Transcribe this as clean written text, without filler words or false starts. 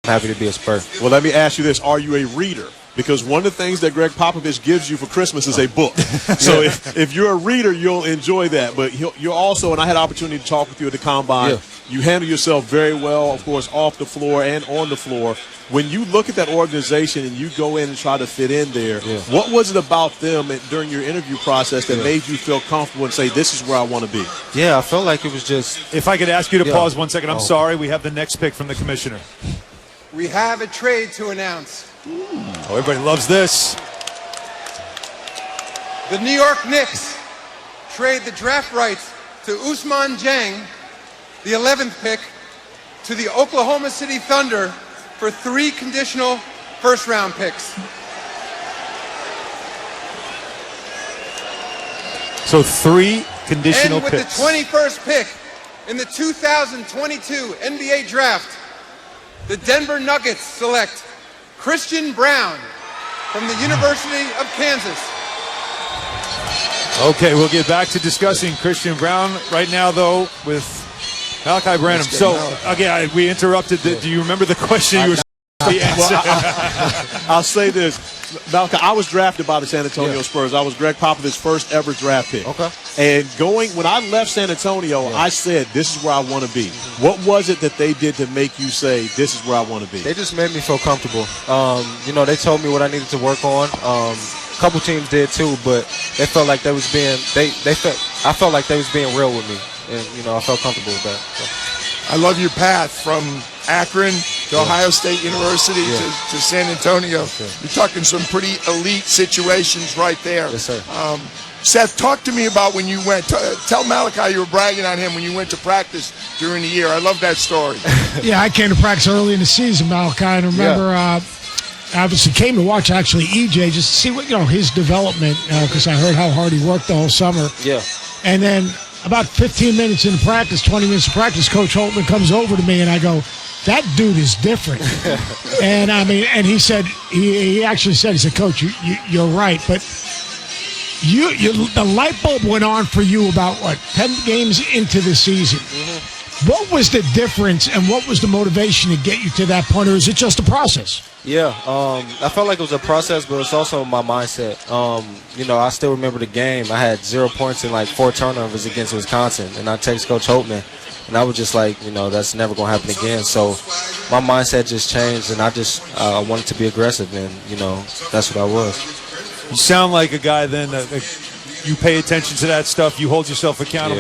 happy to be a Spur. Well, let me ask you this. Are you a reader? Because one of the things that Greg Popovich gives you for Christmas is a book. So if you're a reader, you'll enjoy that. But you're also, and I had an opportunity to talk with you at the Combine, you handle yourself very well, of course, off the floor and on the floor. When you look at that organization and you go in and try to fit in there, what was it about them during your interview process that made you feel comfortable and say, this is where I want to be? Yeah, I felt like it was just... If I could ask you to pause 1 second. I'm sorry. We have the next pick from the commissioner. We have a trade to announce. Oh, everybody loves this. The New York Knicks trade the draft rights to Ousmane Dieng, the 11th pick, to the Oklahoma City Thunder for 3 conditional first-round picks. So 3 conditional picks. And with the 21st pick in the 2022 NBA Draft, the Denver Nuggets select Christian Braun from the University of Kansas. Okay, we'll get back to discussing Christian Braun right now, though, with Malachi Branham. So, again, we interrupted. Do you remember the question you were the answer? Well, I'll say this. Malachi, I was drafted by the San Antonio Spurs. I was Greg Popovich's first ever draft pick. Okay. And when I left San Antonio, I said, this is where I want to be. What was it that they did to make you say, this is where I want to be? They just made me feel comfortable. They told me what I needed to work on. A couple teams did too, but they felt like they was being I felt like they was being real with me, and I felt comfortable with that. So. I love your path from Akron to Ohio State University to San Antonio. You're talking some pretty elite situations right there. Yes, sir. Seth, talk to me about when you went. Tell Malachi you were bragging on him when you went to practice during the year. I love that story. Yeah, I came to practice early in the season, Malachi, and I remember obviously came to watch actually EJ just to see what his development because I heard how hard he worked the whole summer. Yeah. And then about 15 minutes into practice, 20 minutes of practice, Coach Holtman comes over to me and I go, that dude is different. And and he said, he actually said, he said, Coach, you're right, but the light bulb went on for you about 10 games into the season. What was the difference and what was the motivation to get you to that point, or is it just a process? Yeah, I felt like it was a process, but it's also my mindset. I still remember the game. I had 0 points and 4 turnovers against Wisconsin, and I text Coach Holtman, and I was just like, that's never going to happen again. So my mindset just changed, and I just wanted to be aggressive, and, that's what I was. You sound like a guy then, you pay attention to that stuff, you hold yourself accountable.